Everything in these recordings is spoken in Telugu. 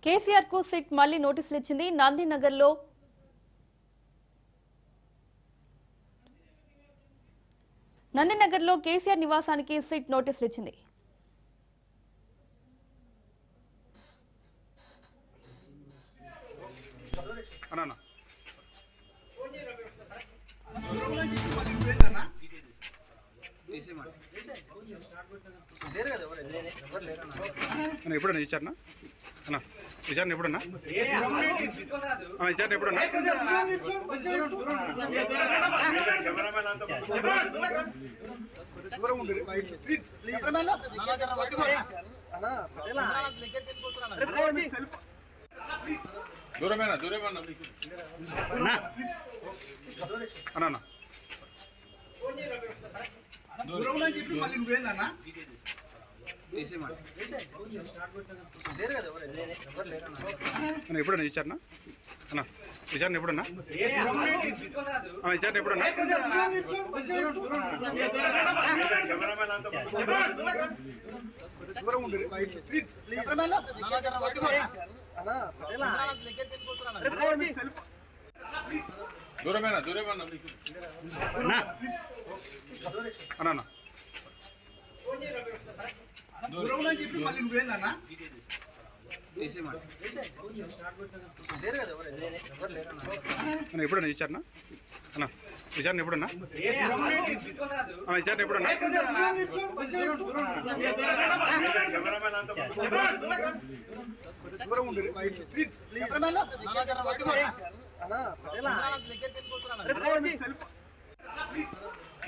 కేసీఆర్ కు సిట్ మళ్లీ నోటీసులు ఇచ్చింది. నందినగర్ లో కేసీఆర్ నివాసానికి సిట్ నోటీసులు ఇచ్చింది. ఎప్పుడన్నా ఇచ్చారనా అన్న విచారణ ఎప్పుడన్నా విచారణ ఎప్పుడన్నా దూరమేనా దూరమేనా అన్న ఎప్పుడన్నా ఇచ్చారనా అన్న విచారణ ఎప్పుడన్నా విచారణ ఎప్పుడన్నా దూరమేనా దూరమేనా అన్న ఎప్పుడన్నా ఇచ్చారనా అన్న విచారణ ఎప్పుడన్నా విచారణ ఎప్పుడన్నా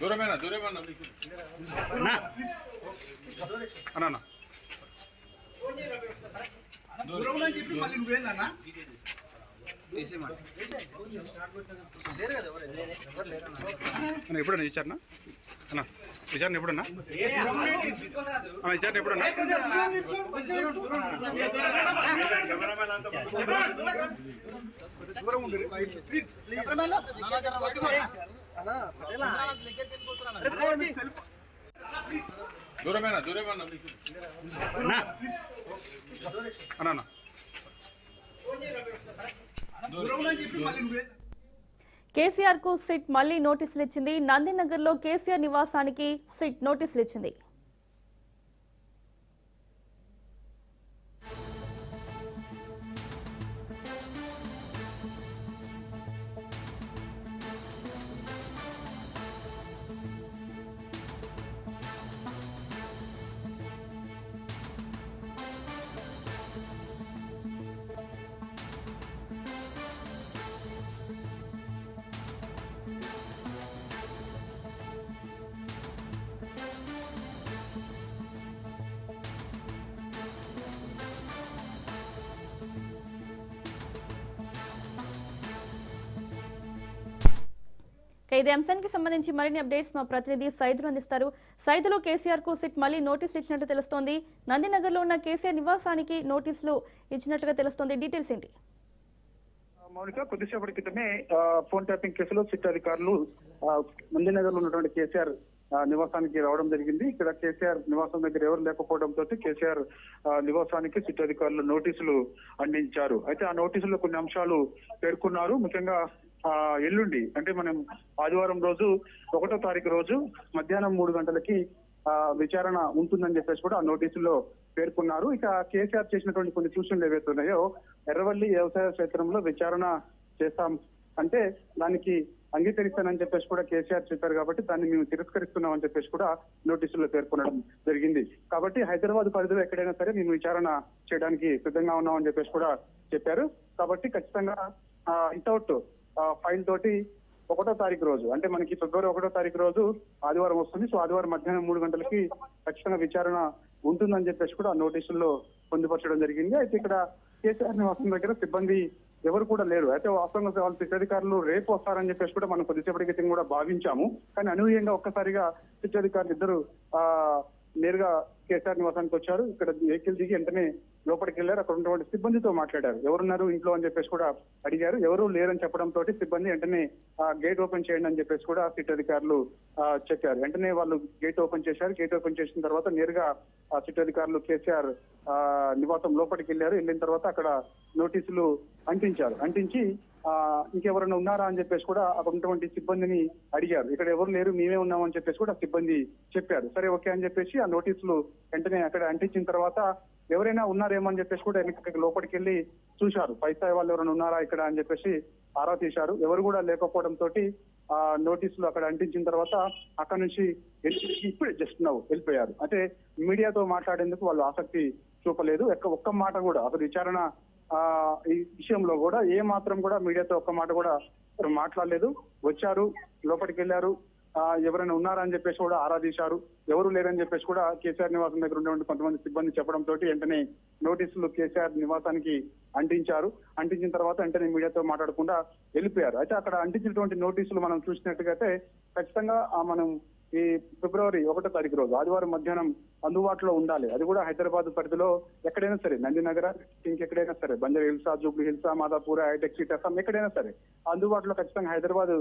దూరమేనా దూరమేనా అన్న ఎప్పుడన్నా ఇచ్చారనా అన్న విచారణ ఎప్పుడన్నా విచారణ ఎప్పుడన్నా దూరమేనా దూరమేనా అన్న కేసీఆర్ కు సిట్ మళ్లీ నోటీసులు ఇచ్చింది. నందినగర్ లో కేసీఆర్ నివాసానికి సిట్ నోటీసులు ఇచ్చింది. ఇదే అంశానికి సంబంధించి మరిన్ని అప్డేట్స్ మా ప్రతినిధి సైదులు అందిస్తారు. సైదులు, కేసీఆర్ కు సిట్ మళ్లీ నోటీసులు ఇచ్చినట్టు తెలుస్తోంది. నందినగర్ లో ఉన్న కేసీఆర్ నివాసానికి నోటీసులు ఇచ్చినట్టుగా తెలుస్తోంది. డీటెయిల్స్ ఏంటి? మౌనిక, కొద్దిసేపటి క్రితమే ఫోన్ ట్యాపింగ్ కేసులో సిట్ అధికారులు నందినగర్ లో ఉన్నటువంటి కేసీఆర్ నివాసానికి రావడం జరిగింది. ఇక్కడ కేసీఆర్ నివాసం దగ్గర ఎవరు లేకపోవడంతో కేసీఆర్ నివాసానికి సిట్ అధికారులు నోటీసులు అందించారు. అయితే ఆ నోటీసుల్లో కొన్ని అంశాలు పేర్కొన్నారు. ముఖ్యంగా ఎల్లుండి అంటే మనం ఆదివారం రోజు 1వ తారీఖు రోజు మధ్యాహ్నం 3 గంటలకి విచారణ ఉంటుందని చెప్పేసి కూడా ఆ నోటీసుల్లో పేర్కొన్నారు. ఇక కేసీఆర్ చేసినటువంటి కొన్ని సూచనలు ఏవైతే ఉన్నాయో, ఎర్రవల్లి వ్యవసాయ క్షేత్రంలో విచారణ చేస్తాం అంటే దానికి అంగీకరిస్తానని చెప్పేసి కూడా కేసీఆర్ చెప్పారు. కాబట్టి దాన్ని మేము తిరస్కరిస్తున్నామని చెప్పేసి కూడా నోటీసుల్లో పేర్కొనడం జరిగింది. కాబట్టి హైదరాబాద్ పరిధిలో ఎక్కడైనా సరే మేము విచారణ చేయడానికి సిద్ధంగా ఉన్నామని చెప్పేసి కూడా చెప్పారు. కాబట్టి ఖచ్చితంగా వితౌట్ ఫైల్ తోటి 1వ తారీఖు రోజు అంటే మనకి ఫిబ్రవరి 1వ తారీఖు రోజు ఆదివారం వస్తుంది. సో ఆదివారం మధ్యాహ్నం 3 గంటలకి ఖచ్చితంగా విచారణ ఉంటుందని చెప్పేసి కూడా నోటీసుల్లో పొందుపరచడం జరిగింది. అయితే ఇక్కడ కేసీఆర్ నివాసం దగ్గర సిబ్బంది ఎవరు కూడా లేరు. అయితే వాస్తవంగా వాళ్ళ సిట్ అధికారులు రేపు వస్తారని చెప్పేసి కూడా మనం కొద్దిసేపటి క్రితం కూడా భావించాము. కానీ అనూహ్యంగా ఒక్కసారిగా సిట్ అధికారులు ఇద్దరు నేరుగా కేసీఆర్ నివాసానికి వచ్చారు. ఇక్కడ వెహికల్ దిగి వెంటనే లోపలికి వెళ్లారు. అక్కడ ఉన్నటువంటి సిబ్బందితో మాట్లాడారు. ఎవరున్నారు ఇంట్లో అని చెప్పేసి కూడా అడిగారు. ఎవరు లేరని చెప్పడంతో సిబ్బంది వెంటనే గేట్ ఓపెన్ చేయండి అని చెప్పేసి కూడా సిట్ అధికారులు చెప్పారు. వెంటనే వాళ్ళు గేట్ ఓపెన్ చేశారు. గేట్ ఓపెన్ చేసిన తర్వాత నేరుగా సిట్ అధికారులు కేసీఆర్ నివాసం లోపలికి వెళ్ళారు. వెళ్ళిన తర్వాత అక్కడ నోటీసులు అంటించారు. అంటించి ఇంకెవరైనా ఉన్నారా అని చెప్పేసి కూడా అక్కడ ఉన్నటువంటి సిబ్బందిని అడిగారు. ఇక్కడ ఎవరు లేరు, మేమే ఉన్నామని చెప్పేసి కూడా సిబ్బంది చెప్పారు. సరే ఓకే అని చెప్పేసి ఆ నోటీసులు వెంటనే అక్కడ అంటించిన తర్వాత ఎవరైనా ఉన్నారేమో అని చెప్పేసి కూడా లోపలికి వెళ్ళి చూశారు. పై స్థాయి వాళ్ళు ఎవరైనా ఉన్నారా ఇక్కడ అని చెప్పేసి ఆరా తీశారు. ఎవరు కూడా లేకపోవడం తోటి ఆ నోటీసులు అక్కడ అంటించిన తర్వాత అక్కడ నుంచి ఇప్పుడే జస్ట్ నవ్వు వెళ్ళిపోయారు. అంటే మీడియాతో మాట్లాడేందుకు వాళ్ళు ఆసక్తి చూపలేదు. ఒక్క మాట కూడా అసలు విచారణ ఈ విషయంలో కూడా ఏ మాత్రం కూడా మీడియాతో ఒక్క మాట కూడా మాట్లాడలేదు. వచ్చారు, లోపలికి వెళ్ళారు. ఎవరైనా ఉన్నారా అని చెప్పేసి కూడా ఆరా తీశారు. ఎవరు లేరని చెప్పేసి కూడా కేసీఆర్ నివాసం దగ్గర ఉన్నటువంటి కొంతమంది సిబ్బంది చెప్పడంతో వెంటనే నోటీసులు కేసీఆర్ నివాసానికి అంటించారు. అంటించిన తర్వాత వెంటనే మీడియాతో మాట్లాడకుండా వెళ్ళిపోయారు. అయితే అక్కడ అంటించినటువంటి నోటీసులు మనం చూసినట్టుగా అయితే ఖచ్చితంగా మనం ఈ ఫిబ్రవరి 1వ తారీఖు రోజు ఆదివారం మధ్యాహ్నం అందుబాటులో ఉండాలి. అది కూడా హైదరాబాద్ పరిధిలో ఎక్కడైనా సరే, నందినగర ఇంకెక్కడైనా సరే, బంజారా హిల్సా, జూబ్లీ హిల్సా, మాదాపూర్, హైటెక్ సిటీ, అస్సాం ఎక్కడైనా సరే అందుబాటులో ఖచ్చితంగా హైదరాబాద్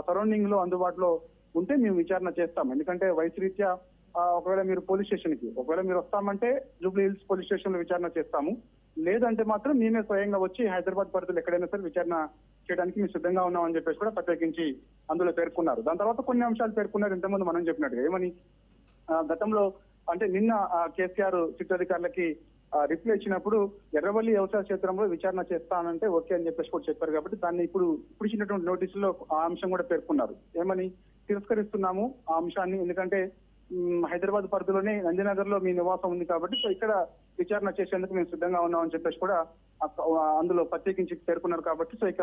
సరౌండింగ్ లో అందుబాటులో ఉంటే మేము విచారణ చేస్తాం. ఎందుకంటే వయసు రీత్యా ఒకవేళ మీరు పోలీస్ స్టేషన్ కి ఒకవేళ మీరు వస్తామంటే జూబ్లీ హిల్స్ పోలీస్ స్టేషన్ లో విచారణ చేస్తాము. లేదంటే మాత్రం మేమే స్వయంగా వచ్చి హైదరాబాద్ పరిధిలో ఎక్కడైనా సరే విచారణ చేయడానికి మేము సిద్ధంగా ఉన్నామని చెప్పేసి కూడా ప్రత్యేకించి అందులో పేర్కొన్నారు. దాని తర్వాత కొన్ని అంశాలు పేర్కొన్నారు. ఇంతకుముందు మనం చెప్పినట్టుగా ఏమని గతంలో అంటే నిన్న కేసీఆర్ సిట్ అధికారులకి రిప్లై ఇచ్చినప్పుడు ఎర్రవల్లి వ్యవసాయ క్షేత్రంలో విచారణ చేస్తానంటే ఓకే అని చెప్పేసి కూడా చెప్పారు. కాబట్టి దాన్ని ఇప్పుడు ఇచ్చినటువంటి నోటీసులో ఆ అంశం కూడా పేర్కొన్నారు. ఏమని తిరస్కరిస్తున్నాము ఆ అంశాన్ని, ఎందుకంటే హైదరాబాద్ పరిధిలోనే నందినగర్ లో మీ నివాసం ఉంది కాబట్టి సో ఇక్కడ విచారణ చేసేందుకు మేము సిద్ధంగా ఉన్నామని చెప్పేసి కూడా అందులో ప్రత్యేకించి పేర్కొన్నారు. కాబట్టి సో ఇక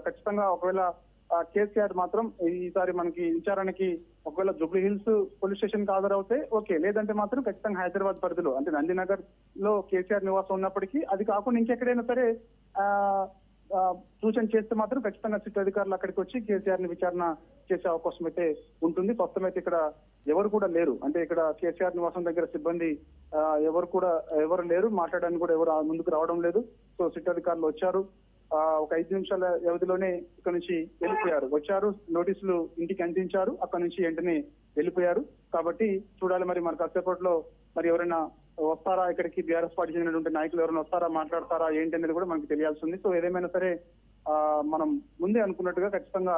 ఖచ్చితంగా ఒకవేళ కేసీఆర్ మాత్రం ఈసారి మనకి విచారణకి ఒకవేళ జూబ్లీ హిల్స్ పోలీస్ స్టేషన్ కి హాజరవుతే ఓకే, లేదంటే మాత్రం ఖచ్చితంగా హైదరాబాద్ పరిధిలో అంటే నందినగర్ లో కేసీఆర్ నివాసం ఉన్నప్పటికీ అది కాకుండా ఇంకెక్కడైనా సరే సూచన చేస్తే మాత్రం ఖచ్చితంగా సిట్ అధికారులు అక్కడికి వచ్చి కేసీఆర్ ని విచారణ చేసే అవకాశం అయితే ఉంటుంది. ప్రస్తుతం అయితే ఇక్కడ ఎవరు కూడా లేరు. అంటే ఇక్కడ కేసీఆర్ నివాసం దగ్గర సిబ్బంది ఎవరు లేరు, మాట్లాడడానికి కూడా ఎవరు ముందుకు రావడం లేదు. సో సిట్ అధికారులు వచ్చారు, ఒక 5 నిమిషాల వ్యవధిలోనే ఇక్కడ నుంచి వెళ్ళిపోయారు. వచ్చారు, నోటీసులు ఇంటికి అందించారు, అక్కడ నుంచి వెంటనే వెళ్ళిపోయారు. కాబట్టి చూడాలి మరి కాసేపట్లో మరి ఎవరైనా వస్తారా, ఇక్కడికి బీఆర్ఎస్ పార్టీ చెందినటువంటి నాయకులు ఎవరైనా వస్తారా, మాట్లాడతారా ఏంటి అనేది కూడా మనకు తెలియాల్సి ఉంది. సో ఏదేమైనా సరే మనం ముందే అనుకున్నట్టుగా ఖచ్చితంగా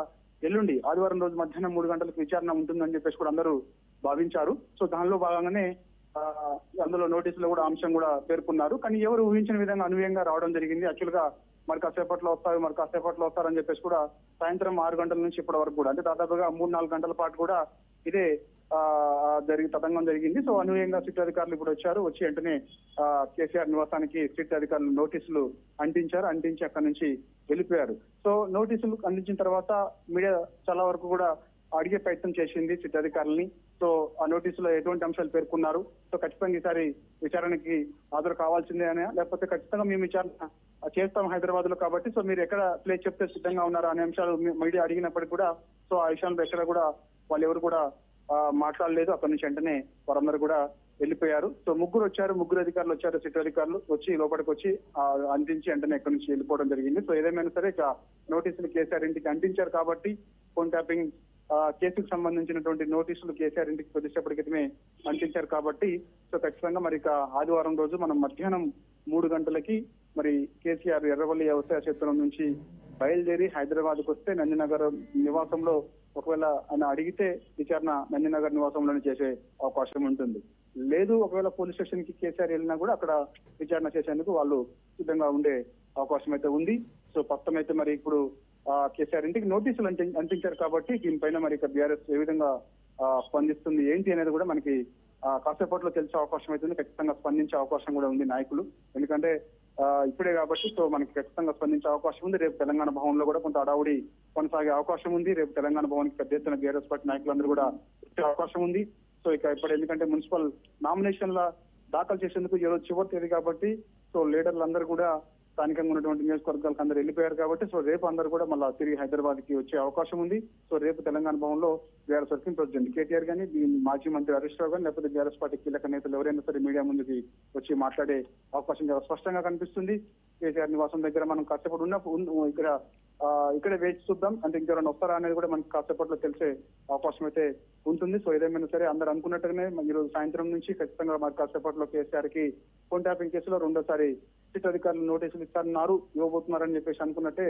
ఎల్లుండి ఆదివారం రోజు మధ్యాహ్నం 3 గంటలకు విచారణ ఉంటుందని చెప్పేసి కూడా అందరూ భావించారు. సో దానిలో భాగంగానే అందులో నోటీసులో కూడా అంశం కూడా పేర్కొన్నారు. కానీ ఎవరు ఊహించిన విధంగా అనూహ్యంగా రావడం జరిగింది. యాక్చువల్ గా మరి కాసేపట్లో వస్తారని చెప్పేసి కూడా సాయంత్రం 6 గంటల నుంచి ఇప్పటి వరకు కూడా అంటే దాదాపుగా 3-4 గంటల పాటు కూడా ఇదే తతంగం జరిగింది. సో అనూహ్యంగా సిట్ అధికారులు ఇప్పుడు వచ్చారు. వచ్చి వెంటనే కేసీఆర్ నివాసానికి సిట్ అధికారులు నోటీసులు అంటించి అక్కడి నుంచి వెళ్ళిపోయారు. సో నోటీసులు అందించిన తర్వాత మీడియా చాలా వరకు కూడా అడిగే ప్రయత్నం చేసింది సిట్ అధికారులని. సో ఆ నోటీసులో ఎటువంటి అంశాలు పేర్కొన్నారు, సో ఖచ్చితంగా ఈసారి విచారణకి హాజరు కావాల్సిందే అని, లేకపోతే ఖచ్చితంగా మేము విచారణ చేస్తాం హైదరాబాద్ లో కాబట్టి సో మీరు ఎక్కడ ప్లేస్ చెప్తే సిద్ధంగా ఉన్నారా అనే అంశాలు మీడియా అడిగినప్పటికీ కూడా సో ఆ విషయంలో ఎక్కడ కూడా వాళ్ళు ఎవరు కూడా మాట్లాడలేదు. అక్కడి నుంచి వెంటనే వారందరూ కూడా వెళ్ళిపోయారు. సో ముగ్గురు అధికారులు వచ్చారు. సిట్ అధికారులు వచ్చి లోపలికి వచ్చి అందించి వెంటనే ఎక్కడి నుంచి వెళ్ళిపోవడం జరిగింది. సో ఏదేమైనా సరే ఇక నోటీసులు కేసీఆర్ ఇంటికి అందించారు కాబట్టి ఫోన్ ట్యాపింగ్ కేసుకు సంబంధించినటువంటి నోటీసులు కేసీఆర్ ఇంటికి కొద్దిసేపటి క్రితమే అందించారు కాబట్టి సో ఖచ్చితంగా మరి ఇక ఆదివారం రోజు మనం మధ్యాహ్నం 3 గంటలకి మరి కేసీఆర్ ఎర్రవల్లి వ్యవసాయ క్షేత్రం నుంచి బయలుదేరి హైదరాబాద్ కు వస్తే నందినగర్ నివాసంలో ఒకవేళ ఆయన అడిగితే విచారణ నందినగర్ నివాసంలోనే చేసే అవకాశం ఉంటుంది. లేదు ఒకవేళ పోలీస్ స్టేషన్ కి కేసీఆర్ వెళ్ళినా కూడా అక్కడ విచారణ చేసేందుకు వాళ్ళు సిద్ధంగా ఉండే అవకాశం అయితే ఉంది. సో ప్రస్తుతం అయితే మరి ఇప్పుడు కేసీఆర్ ఇంటికి నోటీసులు అంటించారు కాబట్టి దీనిపైన మరి ఇక బీఆర్ఎస్ ఏ విధంగా స్పందిస్తుంది ఏంటి అనేది కూడా మనకి కాసేపట్లో తెలిసే అవకాశం అయితే ఉంది. ఖచ్చితంగా స్పందించే అవకాశం కూడా ఉంది నాయకులు, ఎందుకంటే ఇప్పుడే కాబట్టి సో మనకి ఖచ్చితంగా స్పందించే అవకాశం ఉంది. రేపు తెలంగాణ భవన్ లో కూడా కొంత అడావుడి కొనసాగే అవకాశం ఉంది. రేపు తెలంగాణ భవన్ కి పెద్ద ఎత్తున బీఆర్ఎస్ పార్టీ నాయకులందరూ కూడా వచ్చే అవకాశం ఉంది. సో ఇక ఇప్పుడు ఎందుకంటే మున్సిపల్ నామినేషన్ల దాఖలు చేసేందుకు ఈరోజు చివరి తేదీ కాబట్టి సో లీడర్లందరూ కూడా స్థానికంగా ఉన్నటువంటి నియోజకవర్గాలకు అందరూ వెళ్ళిపోయారు కాబట్టి సో రేపు అందరూ కూడా మళ్ళీ తిరిగి హైదరాబాద్ కి వచ్చే అవకాశం ఉంది. సో రేపు తెలంగాణ భవన్ లో బీఆర్ఎస్ వర్కింగ్ ప్రెసిడెంట్ కేటీఆర్ గానీ మాజీ మంత్రి హరీష్ రావు కానీ లేకపోతే బీఆర్ఎస్ పార్టీ కీలక నేతలు ఎవరైనా సరే మీడియా ముందుకి వచ్చి మాట్లాడే అవకాశం చాలా స్పష్టంగా కనిపిస్తుంది. కేసీఆర్ నివాసం దగ్గర మనం కాసేపటి ఇక్కడే వేచి చూద్దాం, అంటే ఇంకెవరైనా వస్తారా అనేది కూడా మనకి కాసేపట్లో తెలిసే అవకాశం అయితే ఉంటుంది. సో ఏదేమైనా సరే అందరూ అనుకున్నట్టుగానే ఈ రోజు సాయంత్రం నుంచి ఖచ్చితంగా మరి కాసేపట్లో కేసీఆర్ కి ఫోన్ ట్యాపింగ్ కేసులో రెండోసారి సిట్ అధికారులు నోటీసులు ఇవ్వబోతున్నారని చెప్పేసి అనుకున్నట్టే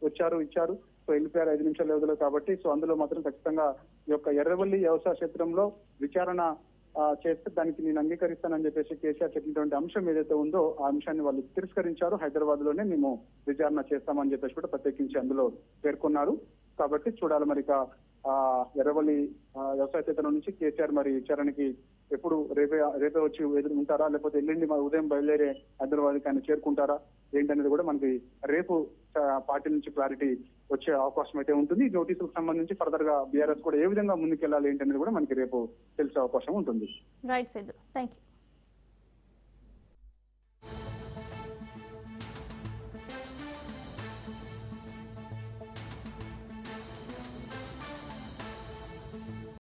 ఇచ్చారు. సో వెళ్ళిపోయారు 5 నిమిషాల వ్యవధిలో కాబట్టి. సో అందులో మాత్రం ఖచ్చితంగా ఈ యొక్క ఎర్రవల్లి వ్యవసాయ క్షేత్రంలో విచారణ చేస్తే దానికి నేను అంగీకరిస్తానని చెప్పేసి కేసీఆర్ చెప్పినటువంటి అంశం ఏదైతే ఉందో ఆ అంశాన్ని వాళ్ళు తిరస్కరించారు. హైదరాబాద్ లోనే మేము విచారణ చేస్తామని చెప్పేసి కూడా ప్రత్యేకించి అందులో పేర్కొన్నారు. కాబట్టి చూడాలి మరి ఇక ఎర్రవల్లి వ్యవసాయ క్షేత్రం నుంచి కేసీఆర్ మరి విచారణకి ఎప్పుడు రేపే వచ్చి ఉంటారా లేకపోతే ఎల్లుండి మరి ఉదయం బయలుదేరే హైదరాబాద్ ఆయన చేరుకుంటారా ఏంటనేది కూడా మనకి రేపు పార్టీ నుంచి క్లారిటీ వచ్చే అవకాశం అయితే ఉంటుంది. ఈ నోటీసులకు సంబంధించి ఫర్దర్ గా బీఆర్ఎస్ కూడా ఏ విధంగా ముందుకెళ్లాలి ఏంటనేది కూడా మనకి రేపు తెలిసే అవకాశం ఉంటుంది. Right Saidu, thank you.